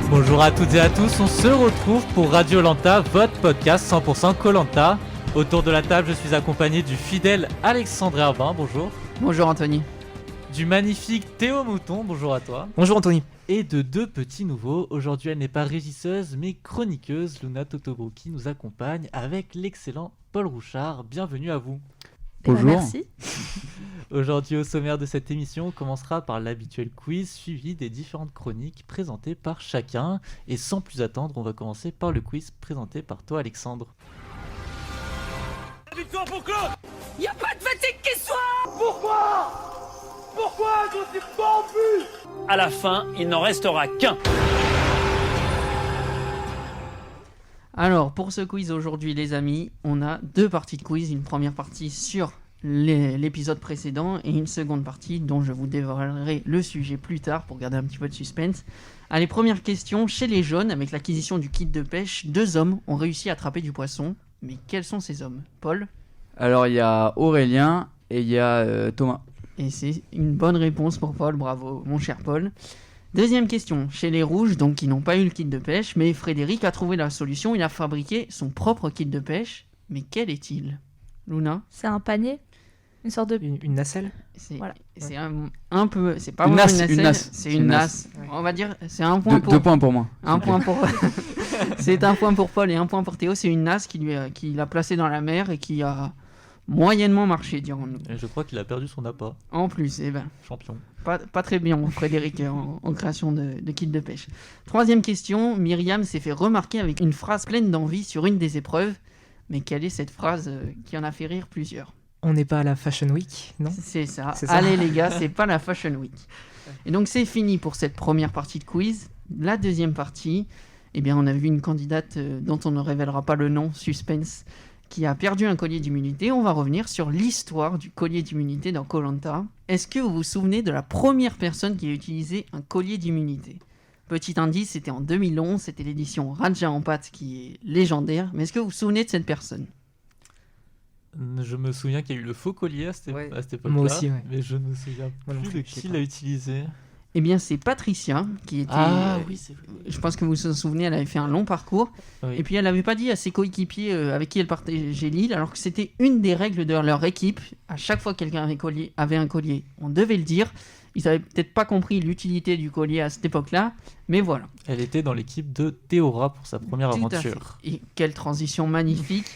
Bonjour à toutes et à tous, on se retrouve pour Radio Lanta, votre podcast 100% Koh-Lanta. Autour de la table, je suis accompagné du fidèle Alexandre Herbin, bonjour. Bonjour Anthony. Du magnifique Théo Mouton, bonjour à toi. Bonjour Anthony. Et de deux petits nouveaux, aujourd'hui elle n'est pas régisseuse mais chroniqueuse, Luna Totoro qui nous accompagne avec l'excellent Paul Rouchard, bienvenue à vous. Bonjour. Merci. Aujourd'hui au sommaire de cette émission, on commencera par l'habituel quiz suivi des différentes chroniques présentées par chacun. Et sans plus attendre, on va commencer par le quiz présenté par toi Alexandre. Victoire pour Claude. Y'a pas de fatigue qui soit. Pourquoi ils ont pas en plus? À la fin, il n'en restera qu'un. Alors pour ce quiz aujourd'hui les amis, on a deux parties de quiz, une première partie sur l'épisode précédent et une seconde partie dont je vous dévoilerai le sujet plus tard pour garder un petit peu de suspense. Allez, première question, chez les jaunes, avec l'acquisition du kit de pêche, 2 hommes ont réussi à attraper du poisson, mais quels sont ces hommes? Paul? Alors il y a Aurélien et il y a Thomas. Et c'est une bonne réponse pour Paul, bravo mon cher Paul. Deuxième question, chez les rouges, donc qui n'ont pas eu le kit de pêche, mais Frédéric a trouvé la solution, il a fabriqué son propre kit de pêche, mais quel est-il? Luna? C'est un panier. Une sorte de... Une nacelle. C'est Voilà. c'est un peu, c'est pas Une vraiment nasse, une une nacelle, nasse. c'est C'est une une nasse. nasse. On va dire, c'est un point pour... 2 points pour moi. Un point pour... c'est un point pour Paul et un point pour Théo, c'est une nasse qui l'a placée dans la mer et qui a moyennement marché, dirons-nous. Et je crois qu'il a perdu son appât, En plus, eh ben... champion. Pas très bien, Frédéric, en création de kit de pêche. Troisième question, Myriam s'est fait remarquer avec une phrase pleine d'envie sur une des épreuves. Mais quelle est cette phrase qui en a fait rire plusieurs? On n'est pas à la Fashion Week, non? C'est ça. C'est ça. Allez les gars, c'est pas la Fashion Week. Et donc c'est fini pour cette première partie de quiz. La deuxième partie, eh bien on a vu une candidate dont on ne révélera pas le nom, suspense, qui a perdu un collier d'immunité. On va revenir sur l'histoire du collier d'immunité dans Koh-Lanta. Est-ce que vous vous souvenez de la première personne qui a utilisé un collier d'immunité? Petit indice, c'était en 2011, c'était l'édition Raja en pâte qui est légendaire. Mais est-ce que vous vous souvenez de cette personne? Je me souviens qu'il y a eu le faux collier à cette époque-là, Moi aussi, ouais. mais je ne me souviens Moi non plus plus, de je sais qui pas. l'a utilisé. Eh bien c'est Patricia qui était... Oui, c'est vrai. Je pense que vous vous souvenez, elle avait fait un long parcours. Oui. Et puis elle n'avait pas dit à ses coéquipiers avec qui elle partageait l'île, alors que c'était une des règles de leur équipe. À chaque fois que quelqu'un avait un collier, on devait le dire. Ils n'avaient peut-être pas compris l'utilité du collier à cette époque-là, mais voilà. Elle était dans l'équipe de Théora pour sa première Tout à fait. aventure. Et quelle transition magnifique.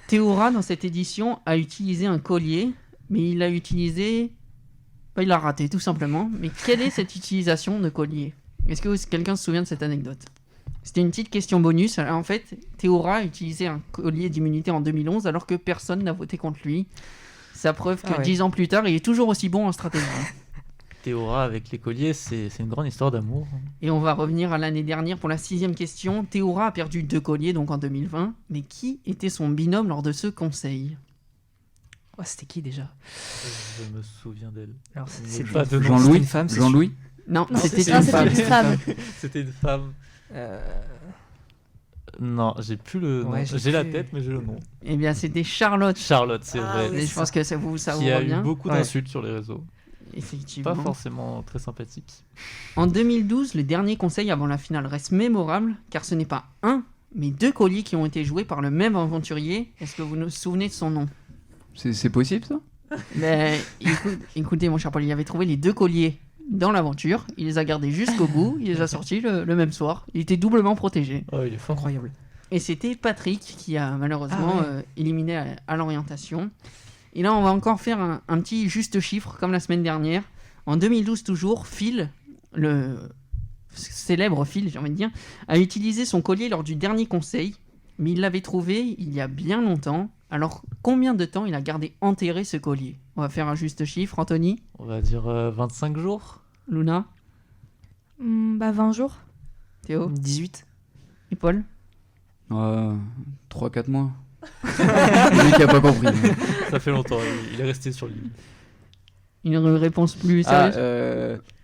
Théora, dans cette édition, a utilisé un collier, mais il l'a utilisé... Bah, il l'a raté, tout simplement. Mais quelle est cette utilisation de collier? Est-ce que quelqu'un se souvient de cette anecdote? C'était une petite question bonus. Alors, en fait, Théora a utilisé un collier d'immunité en 2011, alors que personne n'a voté contre lui. Ça preuve que 10 ans plus tard, il est toujours aussi bon en stratégie. Théora avec les colliers, c'est une grande histoire d'amour. Et on va revenir à l'année dernière pour la 6e question. Théora a perdu 2 colliers, donc en 2020. Mais qui était son binôme lors de ce conseil? Oh, c'était qui déjà? Je me souviens d'elle. Alors, Mais c'est pas de nom. Jean-Louis. une femme, c'est Jean-Louis. Non, Non, c'était c'était une femme. une femme. C'était une femme. Non, j'ai plus le nom. Ouais, j'ai la plus- tête, mais j'ai le nom. Eh bien, c'était Charlotte. Charlotte, c'est vrai. Et je pense que ça vous Qui vous a eu revient. beaucoup Ouais. d'insultes sur les réseaux. Effectivement. Pas forcément très sympathique. En 2012, le dernier conseil avant la finale reste mémorable, car ce n'est pas un, mais 2 colliers qui ont été joués par le même aventurier. Est-ce que vous vous souvenez de son nom? C'est possible ça? Mais écoutez, mon cher Paul, il avait trouvé les 2 colliers dans l'aventure. Il les a gardés jusqu'au bout. Il les a sortis le même soir. Il était doublement protégé. Oh, il est fort. incroyable. Et c'était Patrick qui a malheureusement Ah ouais. éliminé à l'orientation. Et là, on va encore faire un petit juste chiffre, comme la semaine dernière. En 2012 toujours, Phil, le célèbre Phil, j'ai envie de dire, a utilisé son collier lors du dernier conseil. Mais il l'avait trouvé il y a bien longtemps. Alors, combien de temps il a gardé enterré ce collier? On va faire un juste chiffre. Anthony? On va dire 25 jours. Luna? 20 jours. Théo? 18. Et Paul? 3-4 mois. Lui qui a pas compris. Ça fait longtemps, il est resté sur l'île. Une réponse plus sérieuse?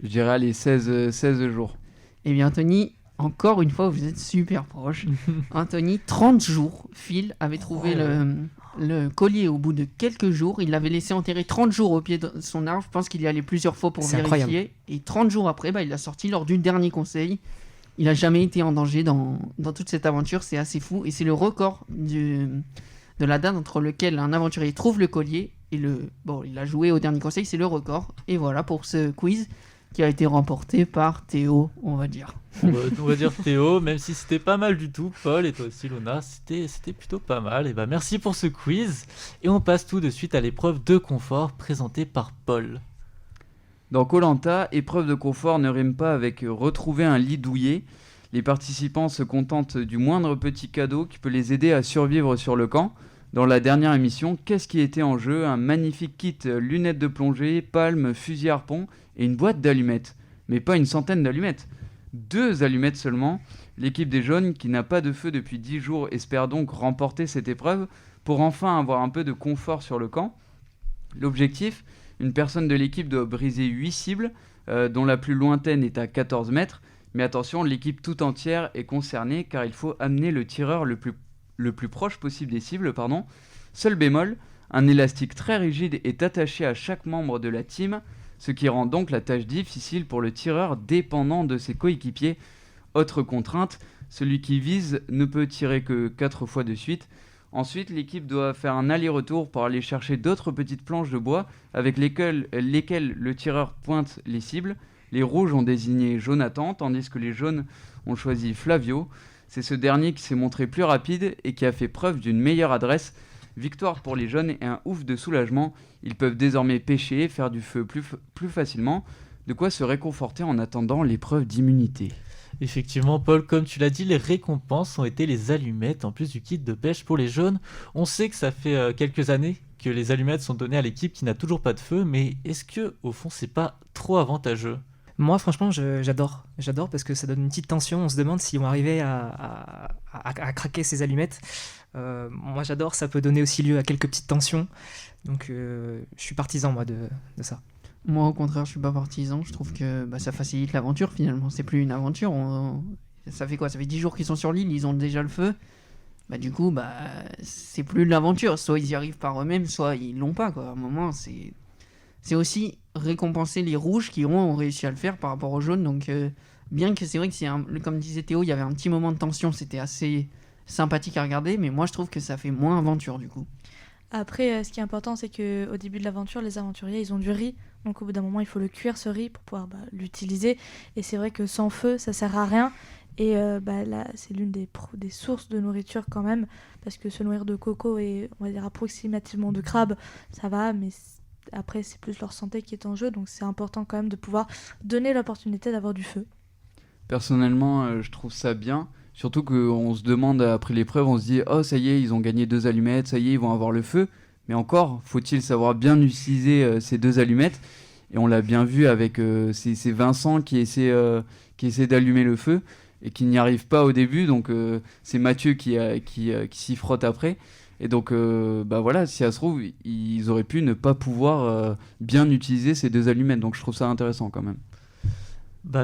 Je dirais allez, 16 jours. Eh bien, Anthony, encore une fois, vous êtes super proche. Anthony, 30 jours. Phil avait trouvé le collier au bout de quelques jours. Il l'avait laissé enterrer 30 jours au pied de son arbre. Je pense qu'il y allait plusieurs fois pour C'est vérifier. incroyable. Et 30 jours après, il l'a sorti lors du dernier conseil. Il a jamais été en danger dans toute cette aventure, c'est assez fou. Et c'est le record de la date entre lequel un aventurier trouve le collier et il a joué au dernier conseil, c'est le record. Et voilà pour ce quiz qui a été remporté par Théo, on va dire. On va dire Théo, même si c'était pas mal du tout. Paul et toi aussi Luna, c'était plutôt pas mal. Et merci pour ce quiz. Et on passe tout de suite à l'épreuve de confort présentée par Paul. Dans Koh-Lanta, épreuve de confort ne rime pas avec retrouver un lit douillet. Les participants se contentent du moindre petit cadeau qui peut les aider à survivre sur le camp. Dans la dernière émission, qu'est-ce qui était en jeu ? Un magnifique kit lunettes de plongée, palmes, fusil à harpon et une boîte d'allumettes. Mais pas une centaine d'allumettes. 2 allumettes seulement. L'équipe des jaunes, qui n'a pas de feu depuis 10 jours, espère donc remporter cette épreuve pour enfin avoir un peu de confort sur le camp. L'objectif, une personne de l'équipe doit briser 8 cibles, dont la plus lointaine est à 14 mètres. Mais attention, l'équipe tout entière est concernée car il faut amener le tireur le plus proche possible des cibles. Seul bémol, un élastique très rigide est attaché à chaque membre de la team, ce qui rend donc la tâche difficile pour le tireur dépendant de ses coéquipiers. Autre contrainte, celui qui vise ne peut tirer que 4 fois de suite. Ensuite, l'équipe doit faire un aller-retour pour aller chercher d'autres petites planches de bois avec lesquelles le tireur pointe les cibles. Les rouges ont désigné Jonathan, tandis que les jaunes ont choisi Flavio. C'est ce dernier qui s'est montré plus rapide et qui a fait preuve d'une meilleure adresse. Victoire pour les jaunes et un ouf de soulagement. Ils peuvent désormais pêcher, faire du feu plus facilement. De quoi se réconforter en attendant l'épreuve d'immunité. Effectivement, Paul, comme tu l'as dit, les récompenses ont été les allumettes en plus du kit de pêche pour les jaunes. On sait que ça fait quelques années que les allumettes sont données à l'équipe qui n'a toujours pas de feu, mais est-ce que au fond c'est pas trop avantageux ? Moi, franchement, j'adore. J'adore parce que ça donne une petite tension. On se demande si on arrivait à craquer ces allumettes. Moi, j'adore. Ça peut donner aussi lieu à quelques petites tensions. Donc, je suis partisan, moi, de ça. Moi, au contraire, je suis pas partisan. Je trouve que ça facilite l'aventure, finalement. C'est plus une aventure. Ça fait quoi ? Ça fait 10 jours qu'ils sont sur l'île, ils ont déjà le feu. Du coup, c'est plus de l'aventure. Soit ils y arrivent par eux-mêmes, soit ils l'ont pas, quoi. À un moment, c'est aussi récompenser les rouges qui ont réussi à le faire par rapport aux jaunes. Donc, bien que c'est vrai que comme disait Théo, il y avait un petit moment de tension, c'était assez sympathique à regarder, mais moi je trouve que ça fait moins aventure du coup. Après, ce qui est important, c'est qu'au début de l'aventure, les aventuriers, ils ont du riz. Donc au bout d'un moment, il faut le cuire, ce riz, pour pouvoir l'utiliser. Et c'est vrai que sans feu, ça sert à rien. Et là, c'est l'une des sources de nourriture quand même. Parce que se nourrir de coco et, on va dire, approximativement de crabe, ça va, mais après, c'est plus leur santé qui est en jeu. Donc c'est important quand même de pouvoir donner l'opportunité d'avoir du feu. Personnellement, je trouve ça bien. Surtout qu'on se demande, après l'épreuve, on se dit « Oh, ça y est, ils ont gagné 2 allumettes, ça y est, ils vont avoir le feu. » Mais encore, faut-il savoir bien utiliser ces 2 allumettes. Et on l'a bien vu avec c'est Vincent qui essaie d'allumer le feu et qui n'y arrive pas au début. Donc c'est Mathieu qui s'y frotte après. Et donc voilà, si ça se trouve, ils auraient pu ne pas pouvoir bien utiliser ces 2 allumettes. Donc je trouve ça intéressant quand même.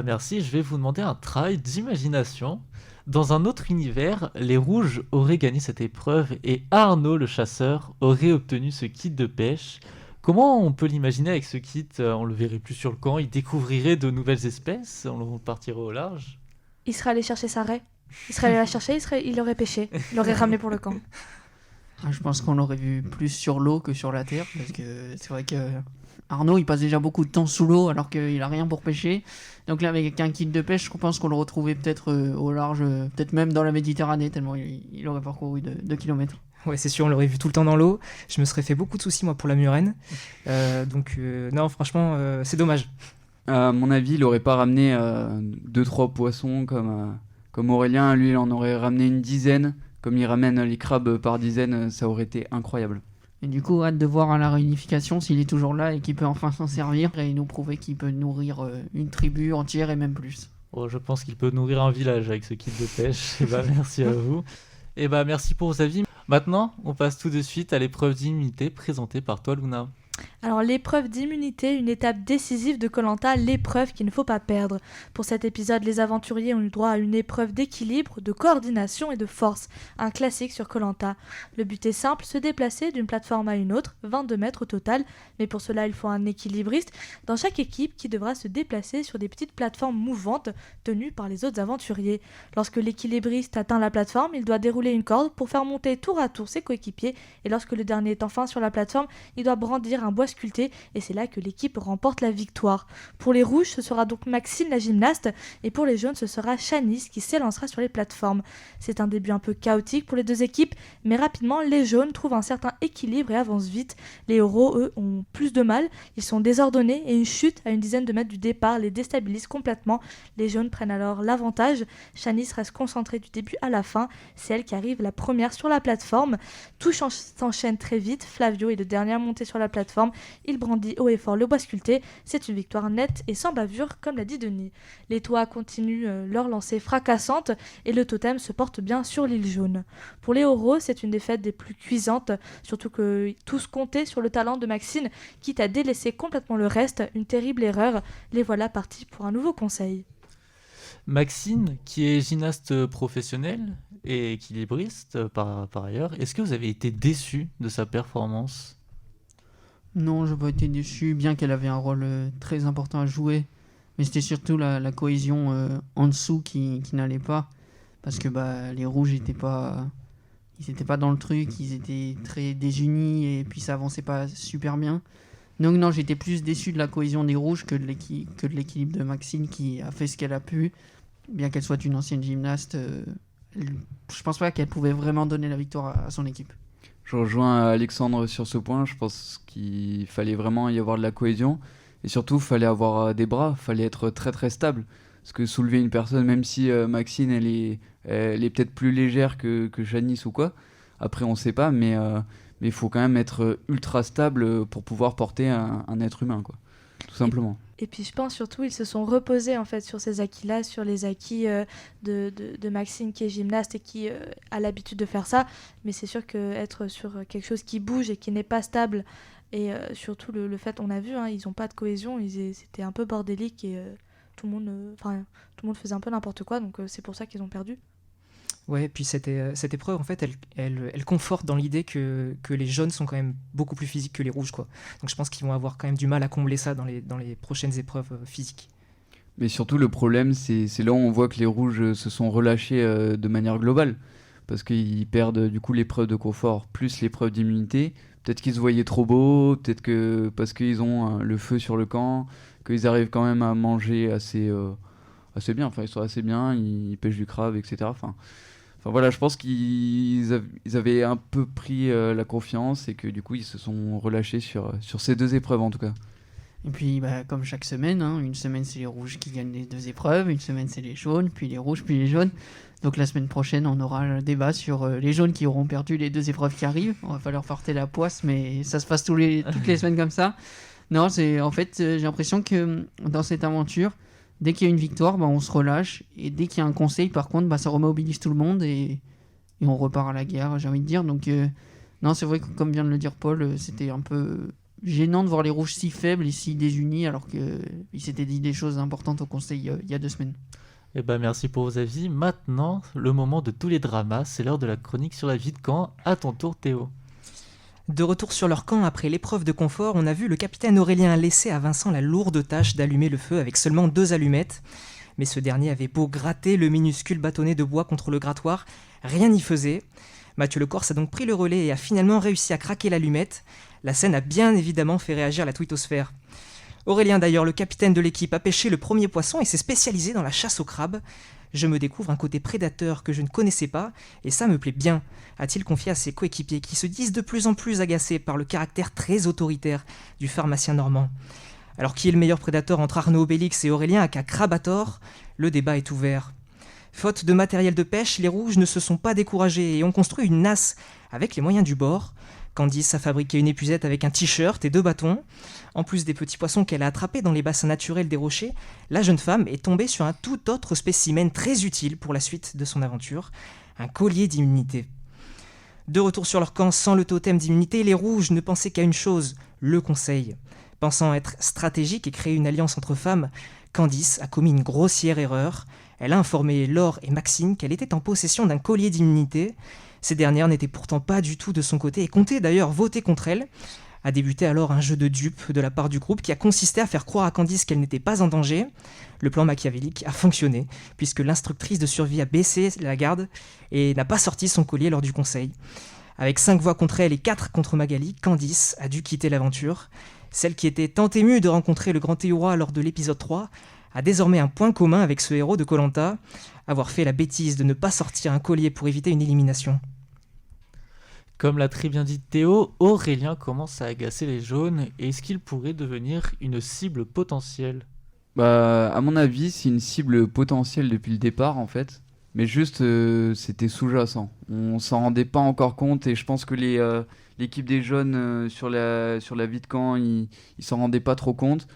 Merci, je vais vous demander un travail d'imagination. Dans un autre univers, les rouges auraient gagné cette épreuve et Arnaud le chasseur aurait obtenu ce kit de pêche. Comment on peut l'imaginer avec ce kit ? On le verrait plus sur le camp, il découvrirait de nouvelles espèces, on partirait au large. Il serait allé chercher sa raie. Il serait allé la chercher, il aurait pêché. Il l'aurait ramené pour le camp. Je pense qu'on l'aurait vu plus sur l'eau que sur la terre, parce que c'est vrai que Arnaud, il passe déjà beaucoup de temps sous l'eau alors qu'il a rien pour pêcher. Donc là, avec un kit de pêche, je pense qu'on le retrouvait peut-être au large, peut-être même dans la Méditerranée, tellement il aurait parcouru de kilomètres. Ouais, c'est sûr, on l'aurait vu tout le temps dans l'eau. Je me serais fait beaucoup de soucis, moi, pour la murène. Non, franchement, c'est dommage. À mon avis, il aurait pas ramené 2-3 poissons comme Aurélien. Lui, il en aurait ramené une dizaine. Comme il ramène les crabes par dizaines, ça aurait été incroyable. Et du coup, hâte de voir à la réunification s'il est toujours là et qu'il peut enfin s'en servir et nous prouver qu'il peut nourrir une tribu entière et même plus. Oh, je pense qu'il peut nourrir un village avec ce kit de pêche. Merci à vous. Merci pour vos avis. Maintenant, on passe tout de suite à l'épreuve d'immunité présentée par toi, Luna. Alors l'épreuve d'immunité, une étape décisive de koh, l'épreuve qu'il ne faut pas perdre. Pour cet épisode, les aventuriers ont eu droit à une épreuve d'équilibre, de coordination et de force, un classique sur koh. Le but est simple, se déplacer d'une plateforme à une autre, 22 mètres au total, mais pour cela il faut un équilibriste dans chaque équipe qui devra se déplacer sur des petites plateformes mouvantes tenues par les autres aventuriers. Lorsque l'équilibriste atteint la plateforme, il doit dérouler une corde pour faire monter tour à tour ses coéquipiers, et lorsque le dernier est enfin sur la plateforme, il doit brandir un bois sculpté, et c'est là que l'équipe remporte la victoire. Pour les rouges, ce sera donc Maxine la gymnaste, et pour les jaunes, ce sera Shanice qui s'élancera sur les plateformes. C'est un début un peu chaotique pour les deux équipes, mais rapidement, les jaunes trouvent un certain équilibre et avancent vite. Les héros, eux, ont plus de mal, ils sont désordonnés, et une chute à une dizaine de mètres du départ les déstabilise complètement. Les jaunes prennent alors l'avantage. Shanice reste concentrée du début à la fin, c'est elle qui arrive la première sur la plateforme. Tout s'enchaîne très vite, Flavio est le dernier à monter sur la plateforme. Il brandit haut et fort le bois sculpté. C'est une victoire nette et sans bavure, comme l'a dit Denis. Les toits continuent leur lancée fracassante et le totem se porte bien sur l'île jaune. Pour les héros, c'est une défaite des plus cuisantes, surtout que tous comptaient sur le talent de Maxine, quitte à délaisser complètement le reste. Une terrible erreur. Les voilà partis pour un nouveau conseil. Maxine, qui est gymnaste professionnelle et équilibriste par ailleurs, est-ce que vous avez été déçu de sa performance ? Non, je n'ai pas été déçu, bien qu'elle avait un rôle très important à jouer. Mais c'était surtout la cohésion en dessous qui n'allait pas. Parce que les rouges n'étaient pas dans le truc, ils étaient très désunis et puis ça avançait pas super bien. Donc non, j'étais plus déçu de la cohésion des rouges que de l'équilibre de Maxine qui a fait ce qu'elle a pu. Bien qu'elle soit une ancienne gymnaste, je pense pas qu'elle pouvait vraiment donner la victoire à son équipe. Je rejoins Alexandre sur ce point. Je pense qu'il fallait vraiment y avoir de la cohésion. Et surtout, il fallait avoir des bras. Il fallait être très très stable. Parce que soulever une personne, même si Maxine, elle est peut-être plus légère que Shanice ou quoi. Après, on sait pas. Mais il faut quand même être ultra stable pour pouvoir porter un être humain, quoi. Tout simplement. Et puis je pense surtout ils se sont reposés en fait sur ces acquis-là, sur les acquis de Maxine qui est gymnaste et qui a l'habitude de faire ça. Mais c'est sûr qu'être sur quelque chose qui bouge et qui n'est pas stable, et surtout le fait, on a vu, hein, ils n'ont pas de cohésion, c'était un peu bordélique et tout le monde faisait un peu n'importe quoi, donc c'est pour ça qu'ils ont perdu. Ouais, puis cette épreuve, en fait, elle conforte dans l'idée que les jaunes sont quand même beaucoup plus physiques que les rouges, quoi. Donc je pense qu'ils vont avoir quand même du mal à combler ça dans les prochaines épreuves physiques. Mais surtout, le problème, c'est là où on voit que les rouges se sont relâchés de manière globale. Parce qu'ils perdent du coup l'épreuve de confort plus l'épreuve d'immunité. Peut-être qu'ils se voyaient trop beaux, peut-être que parce qu'ils ont le feu sur le camp, qu'ils arrivent quand même à manger assez bien. Enfin, ils sont assez bien, ils pêchent du crabe, etc. Enfin voilà, je pense qu'ils avaient un peu pris la confiance et que du coup ils se sont relâchés sur ces deux épreuves en tout cas. Et puis comme chaque semaine, hein, une semaine c'est les rouges qui gagnent les deux épreuves, une semaine c'est les jaunes, puis les rouges, puis les jaunes. Donc la semaine prochaine on aura un débat sur les jaunes qui auront perdu les deux épreuves qui arrivent. On va falloir porter la poisse, mais ça se passe toutes les semaines comme ça. Non, en fait j'ai l'impression que dans cette aventure, dès qu'il y a une victoire, on se relâche. Et dès qu'il y a un conseil, par contre, ça remobilise tout le monde et on repart à la guerre, j'ai envie de dire. Donc, non, c'est vrai que, comme vient de le dire Paul, c'était un peu gênant de voir les rouges si faibles et si désunis, alors qu'ils s'étaient dit des choses importantes au conseil il y a 2 semaines. Eh ben, merci pour vos avis. Maintenant, le moment de tous les dramas, c'est l'heure de la chronique sur la vie de camp. À ton tour, Théo. De retour sur leur camp après l'épreuve de confort, on a vu le capitaine Aurélien laisser à Vincent la lourde tâche d'allumer le feu avec seulement 2 allumettes. Mais ce dernier avait beau gratter le minuscule bâtonnet de bois contre le grattoir, rien n'y faisait. Mathieu Lecorse a donc pris le relais et a finalement réussi à craquer l'allumette. La scène a bien évidemment fait réagir la twittosphère. Aurélien d'ailleurs, le capitaine de l'équipe, a pêché le premier poisson et s'est spécialisé dans la chasse au crabe. Je me découvre un côté prédateur que je ne connaissais pas, et ça me plaît bien, a-t-il confié à ses coéquipiers qui se disent de plus en plus agacés par le caractère très autoritaire du pharmacien normand. Alors qui est le meilleur prédateur entre Arnaud Obélix et Aurélien aka Crabator ? Le débat est ouvert. Faute de matériel de pêche, les rouges ne se sont pas découragés et ont construit une nasse avec les moyens du bord. Candice a fabriqué une épuisette avec un t-shirt et 2 bâtons. En plus des petits poissons qu'elle a attrapés dans les bassins naturels des rochers, la jeune femme est tombée sur un tout autre spécimen très utile pour la suite de son aventure, un collier d'immunité. De retour sur leur camp sans le totem d'immunité, les rouges ne pensaient qu'à une chose, le conseil. Pensant être stratégique et créer une alliance entre femmes, Candice a commis une grossière erreur. Elle a informé Laure et Maxime qu'elle était en possession d'un collier d'immunité. Ces dernières n'étaient pourtant pas du tout de son côté et comptaient d'ailleurs voter contre elle. A débuté alors un jeu de dupes de la part du groupe qui a consisté à faire croire à Candice qu'elle n'était pas en danger. Le plan machiavélique a fonctionné puisque l'instructrice de survie a baissé la garde et n'a pas sorti son collier lors du conseil. Avec 5 voix contre elle et 4 contre Magali, Candice a dû quitter l'aventure. Celle qui était tant émue de rencontrer le grand Théoura lors de l'épisode 3 a désormais un point commun avec ce héros de Koh-Lanta, avoir fait la bêtise de ne pas sortir un collier pour éviter une élimination. Comme l'a très bien dit Théo, Aurélien commence à agacer les jaunes et est-ce qu'il pourrait devenir une cible potentielle? Bah, à mon avis, c'est une cible potentielle depuis le départ en fait. Mais juste, c'était sous-jacent. On s'en rendait pas encore compte et je pense que l'équipe des jeunes sur la vie de camp, ils s'en rendaient pas trop compte.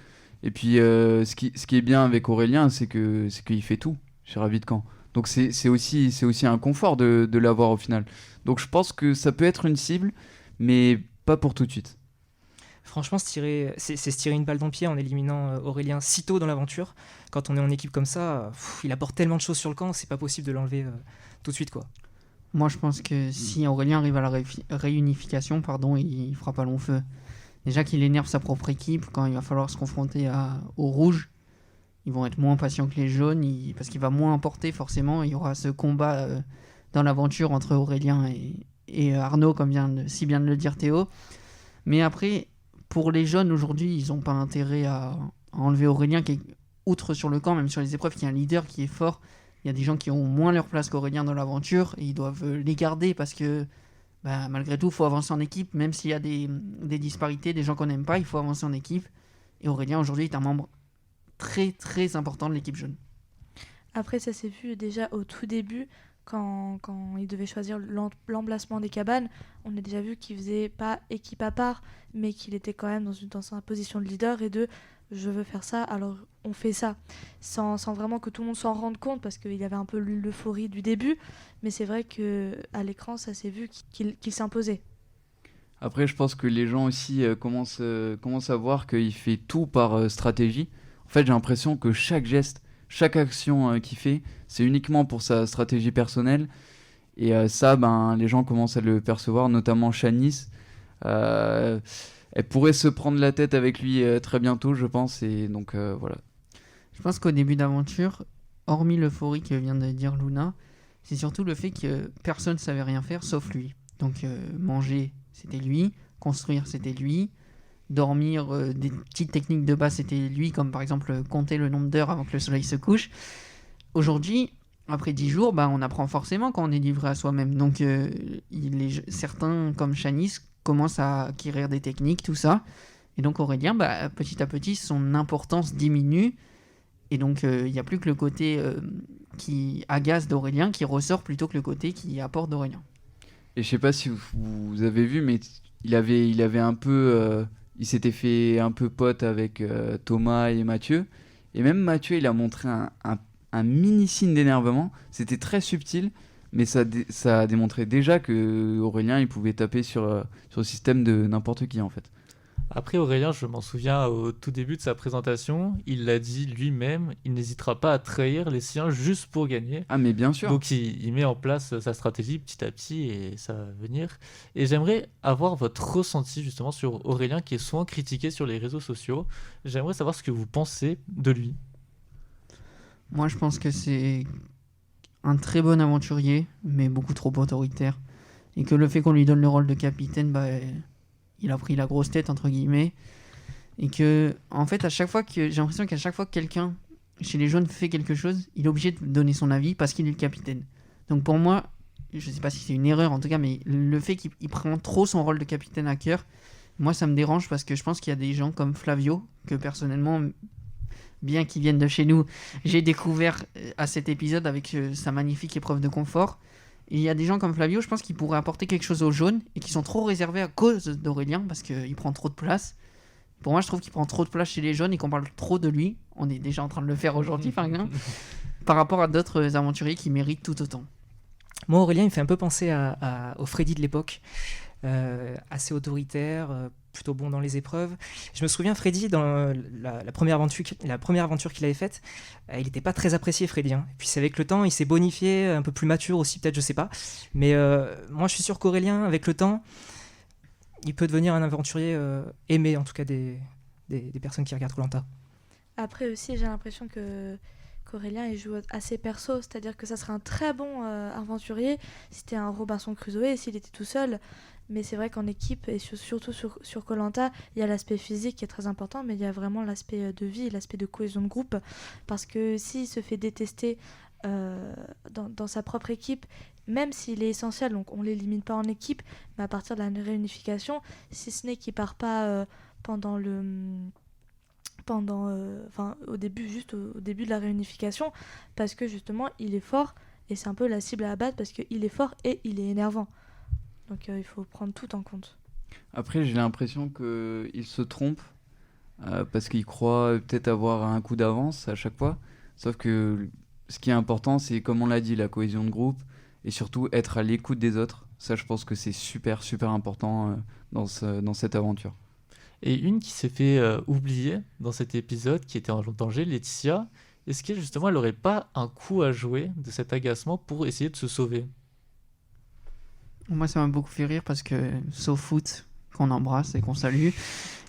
Et puis, ce qui est bien avec Aurélien, c'est qu'il fait tout sur la vie de camp. Donc c'est aussi un confort de l'avoir au final. Donc je pense que ça peut être une cible, mais pas pour tout de suite. Franchement, c'est se tirer une balle dans le pied en éliminant Aurélien si tôt dans l'aventure. Quand on est en équipe comme ça, il apporte tellement de choses sur le camp, c'est pas possible de l'enlever tout de suite, quoi. Moi, je pense que si Aurélien arrive à la réunification, il fera pas long feu. Déjà qu'il énerve sa propre équipe, quand il va falloir se confronter aux rouges, ils vont être moins patients que les jaunes, parce qu'il va moins emporter forcément. Il y aura ce combat dans l'aventure entre Aurélien et Arnaud, comme vient si bien de le dire Théo. Mais après, pour les jeunes aujourd'hui, ils n'ont pas intérêt à enlever Aurélien, qui est outre sur le camp, même sur les épreuves, qui est un leader qui est fort. Il y a des gens qui ont moins leur place qu'Aurélien dans l'aventure, et ils doivent les garder parce que malgré tout, il faut avancer en équipe, même s'il y a des disparités, des gens qu'on n'aime pas, il faut avancer en équipe. Et Aurélien aujourd'hui est un membre très très important de l'équipe jeune. Après, ça s'est vu déjà au tout début, quand il devait choisir l'emplacement des cabanes. On a déjà vu qu'il faisait pas équipe à part, mais qu'il était quand même dans sa position de leader et de je veux faire ça, alors on fait ça. Sans vraiment que tout le monde s'en rende compte, parce qu'il y avait un peu l'euphorie du début, mais c'est vrai qu'à l'écran, ça s'est vu qu'il s'imposait. Après, je pense que les gens aussi commencent à voir qu'il fait tout par stratégie. En fait, j'ai l'impression que chaque geste, chaque action qu'il fait, c'est uniquement pour sa stratégie personnelle. Et ça, les gens commencent à le percevoir, notamment Shanice. Elle pourrait se prendre la tête avec lui très bientôt, je pense. Et donc, voilà. Je pense qu'au début d'aventure, hormis l'euphorie que vient de dire Luna, c'est surtout le fait que personne ne savait rien faire sauf lui. Donc, manger, c'était lui. Construire, c'était lui. Dormir, des petites techniques de base, c'était lui, comme par exemple compter le nombre d'heures avant que le soleil se couche. Aujourd'hui, après 10 jours, on apprend forcément quand on est livré à soi-même. Donc certains, comme Shanice, commencent à acquérir des techniques, tout ça. Et donc Aurélien, petit à petit, son importance diminue. Et donc il n'y a plus que le côté qui agace d'Aurélien qui ressort plutôt que le côté qui apporte d'Aurélien. Et je sais pas si vous avez vu, mais il avait un peu... il s'était fait un peu pote avec Thomas et Mathieu. Et même Mathieu, il a montré un mini signe d'énervement. C'était très subtil, mais ça a démontré déjà que Aurélien, il pouvait taper sur le système de n'importe qui, en fait. Après Aurélien, je m'en souviens au tout début de sa présentation, il l'a dit lui-même, il n'hésitera pas à trahir les siens juste pour gagner. Ah mais bien sûr. Donc il met en place sa stratégie petit à petit et ça va venir. Et j'aimerais avoir votre ressenti justement sur Aurélien qui est souvent critiqué sur les réseaux sociaux. J'aimerais savoir ce que vous pensez de lui. Moi je pense que c'est un très bon aventurier, mais beaucoup trop autoritaire. Et que le fait qu'on lui donne le rôle de capitaine, il a pris la grosse tête entre guillemets, et que en fait j'ai l'impression qu'à chaque fois que quelqu'un chez les jeunes fait quelque chose, il est obligé de donner son avis parce qu'il est le capitaine. Donc pour moi, je sais pas si c'est une erreur en tout cas, mais le fait qu'il prend trop son rôle de capitaine à cœur, moi ça me dérange parce que je pense qu'il y a des gens comme Flavio que personnellement, bien qu'ils viennent de chez nous, j'ai découvert à cet épisode avec sa magnifique épreuve de confort. Et il y a des gens comme Flavio, je pense, qui pourraient apporter quelque chose aux jaunes et qui sont trop réservés à cause d'Aurélien parce qu'il prend trop de place. Pour moi, je trouve qu'il prend trop de place chez les jeunes et qu'on parle trop de lui. On est déjà en train de le faire aujourd'hui, par exemple, par rapport à d'autres aventuriers qui méritent tout autant. Moi, Aurélien, il me fait un peu penser au Freddy de l'époque. Assez autoritaire, plutôt bon dans les épreuves. Je me souviens, Freddy, dans la première aventure qu'il avait faite, il n'était pas très apprécié, Freddy. Hein. Et puis c'est avec le temps, il s'est bonifié, un peu plus mature aussi, peut-être, je sais pas. Mais moi, je suis sûr qu'Aurélien, avec le temps, il peut devenir un aventurier aimé, en tout cas des personnes qui regardent Koh-Lanta. Après aussi, j'ai l'impression qu'Aurélien il joue assez perso, c'est-à-dire que ça serait un très bon aventurier si c'était un Robinson Crusoe, s'il était tout seul. Mais c'est vrai qu'en équipe, et surtout sur Koh-Lanta, il y a l'aspect physique qui est très important, mais il y a vraiment l'aspect de vie, l'aspect de cohésion de groupe. Parce que s'il se fait détester dans sa propre équipe, même s'il est essentiel, donc on ne l'élimine pas en équipe, mais à partir de la réunification, si ce n'est qu'il ne part pas au début de la réunification, parce que justement il est fort, et c'est un peu la cible à abattre, parce qu'il est fort et il est énervant. Donc il faut prendre tout en compte. Après, j'ai l'impression qu'il se trompe parce qu'il croit peut-être avoir un coup d'avance à chaque fois. Sauf que ce qui est important, c'est, comme on l'a dit, la cohésion de groupe et surtout être à l'écoute des autres. Ça, je pense que c'est super, super important dans cette aventure. Et une qui s'est fait oublier dans cet épisode, qui était en danger, Laetitia, est-ce qu'elle, justement, elle n'aurait pas un coup à jouer de cet agacement pour essayer de se sauver? Moi, ça m'a beaucoup fait rire parce que SoFoot, qu'on embrasse et qu'on salue,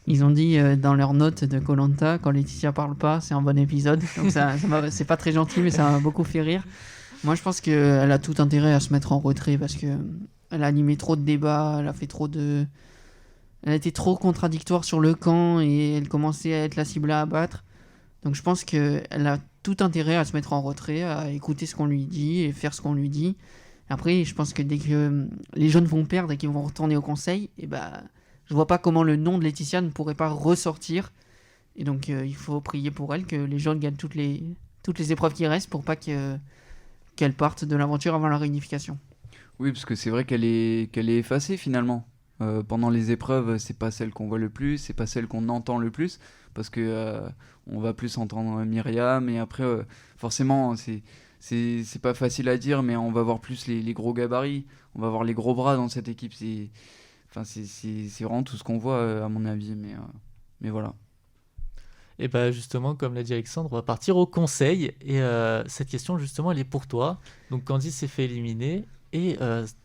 ils ont dit dans leurs notes de Koh-Lanta, quand Laetitia parle pas, c'est un bon épisode. Donc c'est pas très gentil, mais ça m'a beaucoup fait rire. Moi, je pense qu'elle a tout intérêt à se mettre en retrait parce que elle a animé trop de débats, elle a été trop contradictoire sur le camp et elle commençait à être la cible à abattre. Donc je pense qu'elle a tout intérêt à se mettre en retrait, à écouter ce qu'on lui dit et faire ce qu'on lui dit. Après, je pense que dès que les jeunes vont perdre et qu'ils vont retourner au conseil, je vois pas comment le nom de Laetitia ne pourrait pas ressortir. Et donc il faut prier pour elle que les jeunes gagnent toutes les épreuves qui restent pour pas qu'elle parte de l'aventure avant la réunification. Oui, parce que c'est vrai qu'elle est effacée finalement. Pendant les épreuves, c'est pas celle qu'on voit le plus, c'est pas celle qu'on entend le plus, parce que on va plus entendre Myriam, et après forcément c'est pas facile à dire, mais on va voir plus les gros gabarits, on va voir les gros bras dans cette équipe. C'est vraiment tout ce qu'on voit à mon avis, mais voilà. Et bah justement, comme l'a dit Alexandre, on va partir au conseil. Et cette question, justement, elle est pour toi. Donc Candice s'est fait éliminer. Et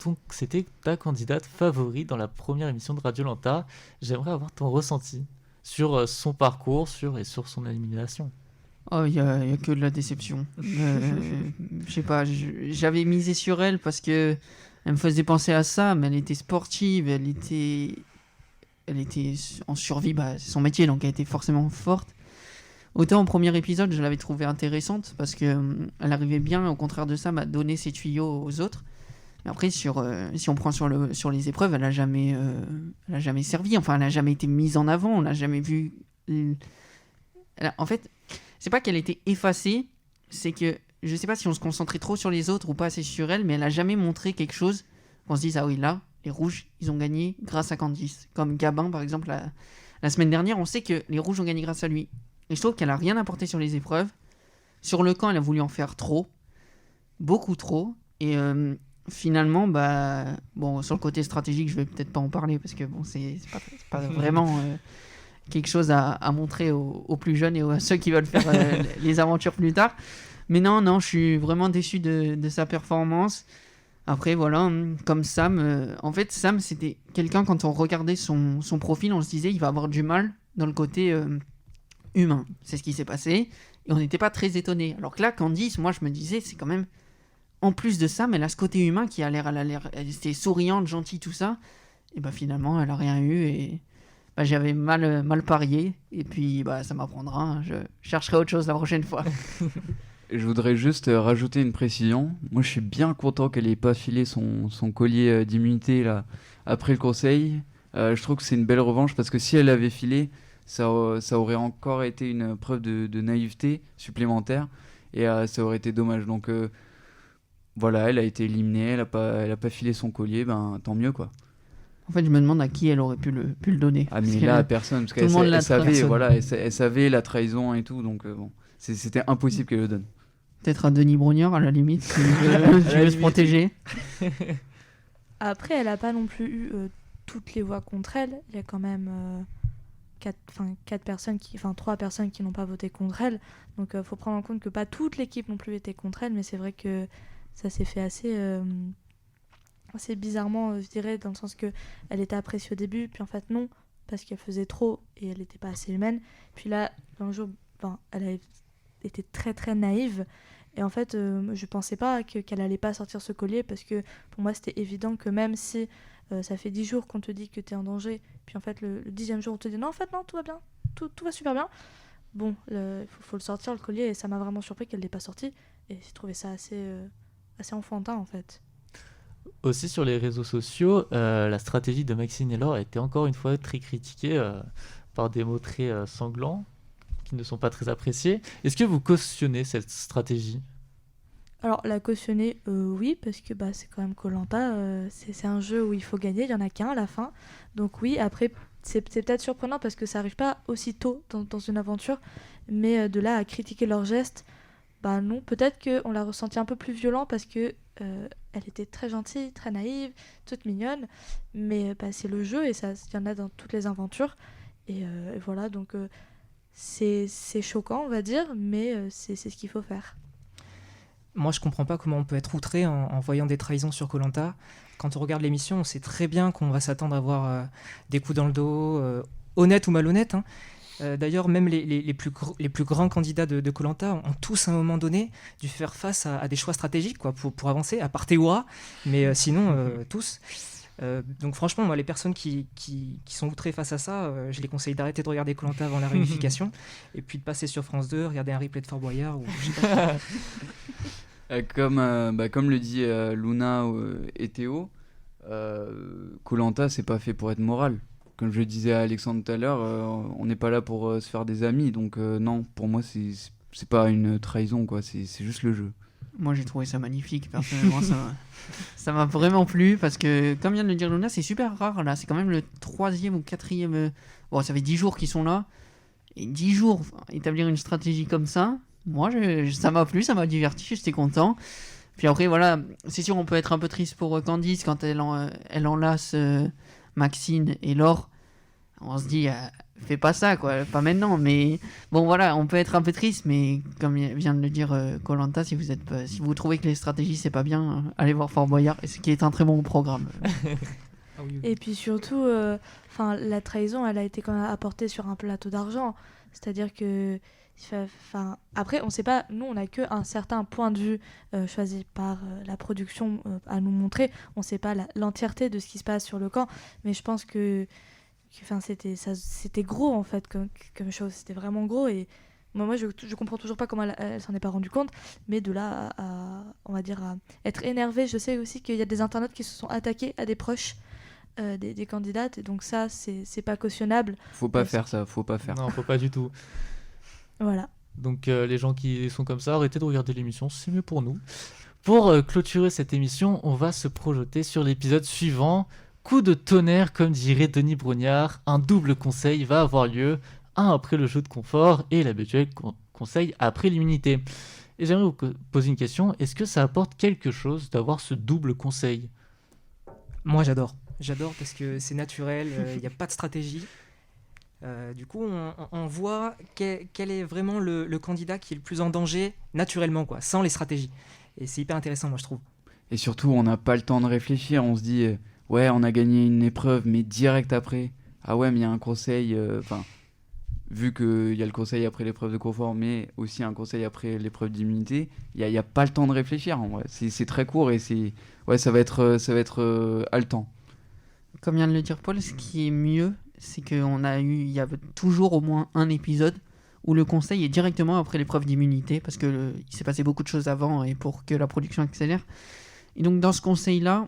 donc, c'était ta candidate favorite dans la première émission de Radio-Lanta. J'aimerais avoir ton ressenti sur son parcours et sur son élimination. Oh, il y a que de la déception. Je sais pas, j'avais misé sur elle parce que elle me faisait penser à ça, mais elle était sportive, elle était en survie, c'est son métier, donc elle était forcément forte. Autant au premier épisode, je l'avais trouvée intéressante parce que elle arrivait bien, au contraire de ça, à donner ses tuyaux aux autres. Mais après, si on prend sur les épreuves, elle a jamais servi. Enfin, elle a jamais été mise en avant. On l'a jamais vu. En fait, c'est pas qu'elle était effacée, c'est que je sais pas si on se concentrait trop sur les autres ou pas assez sur elle, mais elle a jamais montré quelque chose qu'on se dise ah oui, là, les rouges, ils ont gagné grâce à Candice. Comme Gabin, par exemple, la semaine dernière, on sait que les rouges ont gagné grâce à lui. Et je trouve qu'elle a rien apporté sur les épreuves. Sur le camp, elle a voulu en faire trop, beaucoup trop, et finalement, sur le côté stratégique, je vais peut-être pas en parler parce que c'est pas vraiment quelque chose à montrer aux plus jeunes et à ceux qui veulent faire les aventures plus tard. Mais non, je suis vraiment déçu de sa performance. Après, voilà, comme Sam, en fait, Sam, c'était quelqu'un, quand on regardait son profil, on se disait il va avoir du mal dans le côté humain. C'est ce qui s'est passé et on n'était pas très étonnés. Alors que là, Candice, moi, je me disais, c'est quand même. En plus de ça, mais elle a ce côté humain qui elle était souriante, gentille, tout ça. Et finalement, elle a rien eu et j'avais mal parié. Et puis ça m'apprendra. Hein. Je chercherai autre chose la prochaine fois. Je voudrais juste rajouter une précision. Moi, je suis bien content qu'elle ait pas filé son collier d'immunité là après le conseil. Je trouve que c'est une belle revanche parce que si elle avait filé, ça aurait encore été une preuve de naïveté supplémentaire et ça aurait été dommage. Donc voilà, elle a été éliminée, elle a pas filé son collier, tant mieux quoi. En fait, je me demande à qui elle aurait pu le donner. Ah mais là, personne, parce qu'elle savait, voilà, elle savait la trahison et tout, donc c'était impossible qu'elle le donne. Peut-être à Denis Brognard, à la limite, si je veux se protéger. Après, elle a pas non plus eu toutes les voix contre elle. Il y a quand même 3 personnes qui n'ont pas voté contre elle. Donc faut prendre en compte que pas toute l'équipe non plus était contre elle, mais c'est vrai que ça s'est fait assez bizarrement, je dirais, dans le sens que elle était appréciée au début, puis en fait non, parce qu'elle faisait trop et elle n'était pas assez humaine. Puis là, un jour, elle a été très très naïve. Et en fait, je pensais pas qu'elle allait pas sortir ce collier, parce que pour moi c'était évident que même si ça fait 10 jours qu'on te dit que tu es en danger, puis en fait le 10e jour on te dit non, en fait non, tout va bien, tout va super bien. Bon, faut le sortir le collier, et ça m'a vraiment surpris qu'elle l'ait pas sorti, et j'ai trouvé ça assez enfantin en fait. Aussi sur les réseaux sociaux, la stratégie de Maxine et Laure a été encore une fois très critiquée par des mots très sanglants qui ne sont pas très appréciés. Est-ce que vous cautionnez cette stratégie ? Alors la cautionner, oui, parce que c'est quand même Koh-Lanta, c'est un jeu où il faut gagner, il y en a qu'un à la fin. Donc oui, après c'est peut-être surprenant parce que ça arrive pas aussitôt dans une aventure, mais de là à critiquer leurs gestes, non, peut-être qu'on l'a ressenti un peu plus violent parce que elle était très gentille, très naïve, toute mignonne, mais c'est le jeu, et ça, il y en a dans toutes les aventures, et voilà, donc c'est choquant on va dire, mais c'est ce qu'il faut faire. Moi, je comprends pas comment on peut être outré en voyant des trahisons sur Koh-Lanta. Quand on regarde l'émission, on sait très bien qu'on va s'attendre à voir des coups dans le dos, honnêtes ou malhonnêtes, hein. D'ailleurs, même les plus grands candidats de Koh-Lanta ont tous, à un moment donné, dû faire face à des choix stratégiques pour avancer, à part Théoura, mais sinon, tous. Donc franchement, moi, les personnes qui sont outrées face à ça, je les conseille d'arrêter de regarder Koh-Lanta avant la réunification, et puis de passer sur France 2, regarder un replay de Fort Boyard, ou je sais pas. Comme le dit Luna et Théo, Koh-Lanta, c'est pas fait pour être moral. Comme je le disais à Alexandre tout à l'heure, on n'est pas là pour se faire des amis, donc non, pour moi c'est pas une trahison, quoi. C'est juste le jeu. Moi j'ai trouvé ça magnifique, personnellement. ça m'a vraiment plu, parce que comme vient de le dire Luna, c'est super rare là, c'est quand même le 3e ou 4e, bon, ça fait 10 jours qu'ils sont là, et 10 jours, établir une stratégie comme ça, moi ça m'a plu, ça m'a diverti, j'étais content. Puis après voilà, c'est sûr on peut être un peu triste pour Candice quand elle enlace Maxine et Laure. On se dit fais pas ça, quoi, pas maintenant, mais bon voilà, on peut être un peu triste, mais comme vient de le dire Koh-Lanta, si vous trouvez que les stratégies c'est pas bien, allez voir Fort Boyard, ce qui est un très bon programme. Ah oui, oui. Et puis surtout, la trahison, elle a été quand même apportée sur un plateau d'argent. C'est-à-dire que, après, on sait pas, nous, on n'a qu'un certain point de vue choisi par la production à nous montrer. On sait pas l'entièreté de ce qui se passe sur le camp, mais je pense que c'était gros en fait comme chose. C'était vraiment gros, et moi je comprends toujours pas comment elle s'en est pas rendue compte, mais de là on va dire, à être énervée. Je sais aussi qu'il y a des internautes qui se sont attaqués à des proches des candidates, et donc ça c'est pas cautionnable. Faut pas faire ça, faut pas faire. Non, faut pas du tout. Voilà. Donc les gens qui sont comme ça, arrêtez de regarder l'émission, c'est mieux pour nous. Pour clôturer cette émission, on va se projeter sur l'épisode suivant. Coup de tonnerre, comme dirait Denis Brognard, un double conseil va avoir lieu, un après le jeu de confort et l'habituel conseil après l'immunité. Et j'aimerais vous poser une question, est-ce que ça apporte quelque chose d'avoir ce double conseil ? Moi, j'adore parce que c'est naturel, il n'y a pas de stratégie. Du coup, on voit quel est vraiment le candidat qui est le plus en danger naturellement, quoi, sans les stratégies. Et c'est hyper intéressant, moi, je trouve. Et surtout, on n'a pas le temps de réfléchir, on se dit ouais, on a gagné une épreuve, mais direct après, ah ouais, mais il y a un conseil, vu qu'il y a le conseil après l'épreuve de confort, mais aussi un conseil après l'épreuve d'immunité, il y a pas le temps de réfléchir, en vrai. C'est très court, et ça va être haletant. Comme vient de le dire Paul, ce qui est mieux, c'est qu'il y a toujours au moins un épisode où le conseil est directement après l'épreuve d'immunité, parce que il s'est passé beaucoup de choses avant, et pour que la production accélère. Et donc dans ce conseil-là,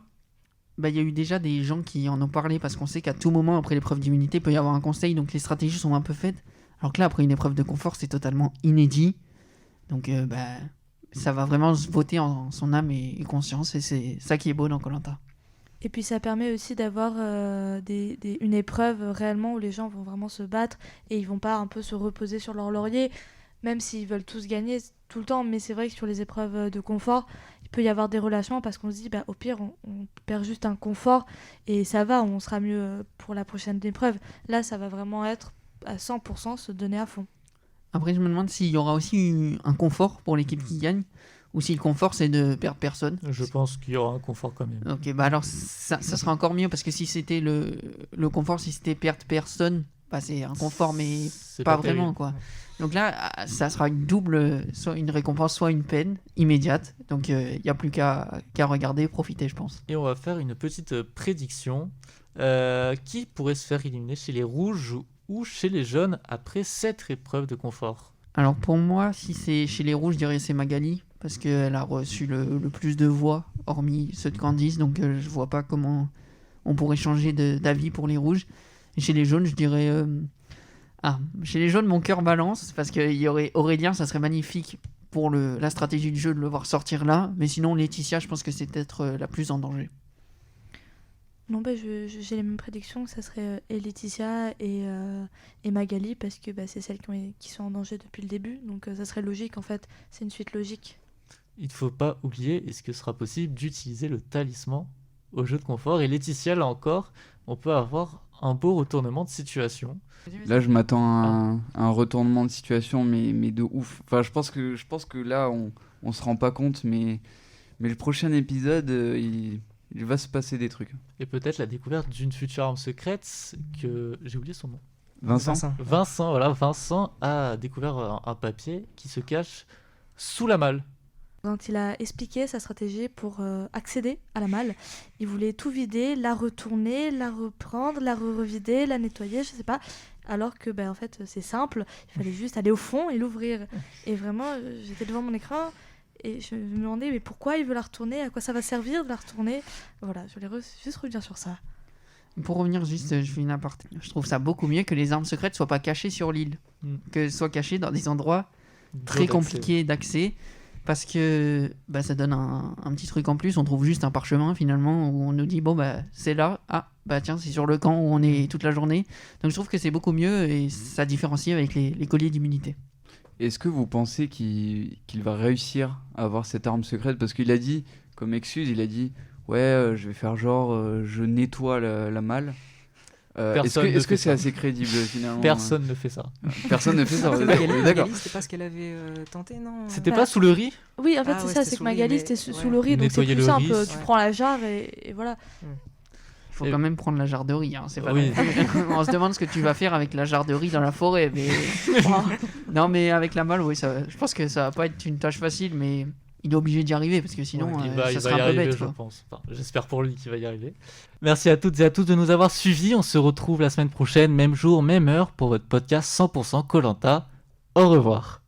il y a eu déjà des gens qui en ont parlé, parce qu'on sait qu'à tout moment après l'épreuve d'immunité, il peut y avoir un conseil, donc les stratégies sont un peu faites. Alors que là, après une épreuve de confort, c'est totalement inédit. Donc ça va vraiment se voter en son âme et conscience, et c'est ça qui est beau dans Koh-Lanta. Et puis ça permet aussi d'avoir une épreuve réellement où les gens vont vraiment se battre, et ils vont pas un peu se reposer sur leur laurier, même s'ils veulent tous gagner tout le temps. Mais c'est vrai que sur les épreuves de confort, peut y avoir des relations parce qu'on se dit au pire on perd juste un confort et ça va, on sera mieux pour la prochaine épreuve. Là ça va vraiment être à 100% se donner à fond. Après, je me demande s'il y aura aussi un confort pour l'équipe qui gagne, ou si le confort, c'est de perdre personne. Je pense qu'il y aura un confort quand même. Ok, alors ça sera encore mieux, parce que si c'était le confort, si c'était perdre personne, c'est un confort, mais C'est pas terrible. vraiment, quoi. Donc là, ça sera une double, soit une récompense, soit une peine immédiate. Donc il n'y a plus qu'à regarder, profiter, je pense. Et on va faire une petite prédiction. Qui pourrait se faire éliminer chez les rouges ou chez les jaunes après cette épreuve de confort? Alors pour moi, si c'est chez les rouges, je dirais c'est Magali, parce qu'elle a reçu le plus de voix, hormis ceux de Candice, donc je vois pas comment on pourrait changer d'avis pour les rouges. Et chez les jaunes, je dirais... chez les jaunes, mon cœur balance, parce qu'il y aurait Aurélien, ça serait magnifique pour la stratégie du jeu de le voir sortir là, mais sinon Laetitia, je pense que c'est peut-être la plus en danger. Non, j'ai les mêmes prédictions, ça serait et Laetitia et Magali, parce que c'est celles qui sont en danger depuis le début, donc ça serait logique en fait, c'est une suite logique. Il ne faut pas oublier, est-ce que ce sera possible d'utiliser le talisman au jeu de confort? Et Laetitia, là encore, on peut avoir un beau retournement de situation. Là, je m'attends à un retournement de situation, mais de ouf. Enfin, je pense que là, on se rend pas compte, mais le prochain épisode, il va se passer des trucs. Et peut-être la découverte d'une future arme secrète que j'ai oublié son nom. Vincent. Vincent a découvert un papier qui se cache sous la malle. Quand il a expliqué sa stratégie pour accéder à la malle, il voulait tout vider, la retourner, la reprendre, la revider, la nettoyer, je sais pas. Alors que en fait c'est simple, il fallait juste aller au fond et l'ouvrir. Et vraiment, j'étais devant mon écran et je me demandais mais pourquoi il veut la retourner, à quoi ça va servir de la retourner. Voilà, je voulais juste revenir sur ça. Pour revenir juste, je fais une aparté. Je trouve ça beaucoup mieux que les armes secrètes soient pas cachées sur l'île, que soient cachées dans des endroits très compliqués d'accès. Parce que ça donne un petit truc en plus, on trouve juste un parchemin finalement où on nous dit c'est là, tiens c'est sur le camp où on est toute la journée. Donc je trouve que c'est beaucoup mieux et ça différencie avec les colliers d'immunité. Est-ce que vous pensez qu'il va réussir à avoir cette arme secrète? Parce qu'il a dit, comme excuse, il a dit ouais je vais faire genre je nettoie la malle. Est-ce que c'est assez crédible finalement? Personne ne fait ça. Personne ne fait ça. Magali, D'accord. c'était pas ce qu'elle avait tenté, non? C'était pas sous le riz? Oui, en fait c'est ça, c'était c'est que sous le riz, Magali mais- c'était sous ouais. le riz, donc c'est Nettoyer plus le simple, riz, tu ouais. prends la jarre et voilà. Il faut Et- quand même prendre la jarre de riz, c'est pas Oui. non plus- On se demande ce que tu vas faire avec la jarre de riz dans la forêt, mais non mais avec la malle, oui, je pense que ça va pas être une tâche facile, mais il est obligé d'y arriver parce que sinon Il va ça y serait un peu arriver, bête. je Quoi. pense. Enfin, j'espère pour lui qu'il va y arriver. Merci à toutes et à tous de nous avoir suivis. On se retrouve la semaine prochaine, même jour, même heure, pour votre podcast 100% Koh-Lanta. Au revoir.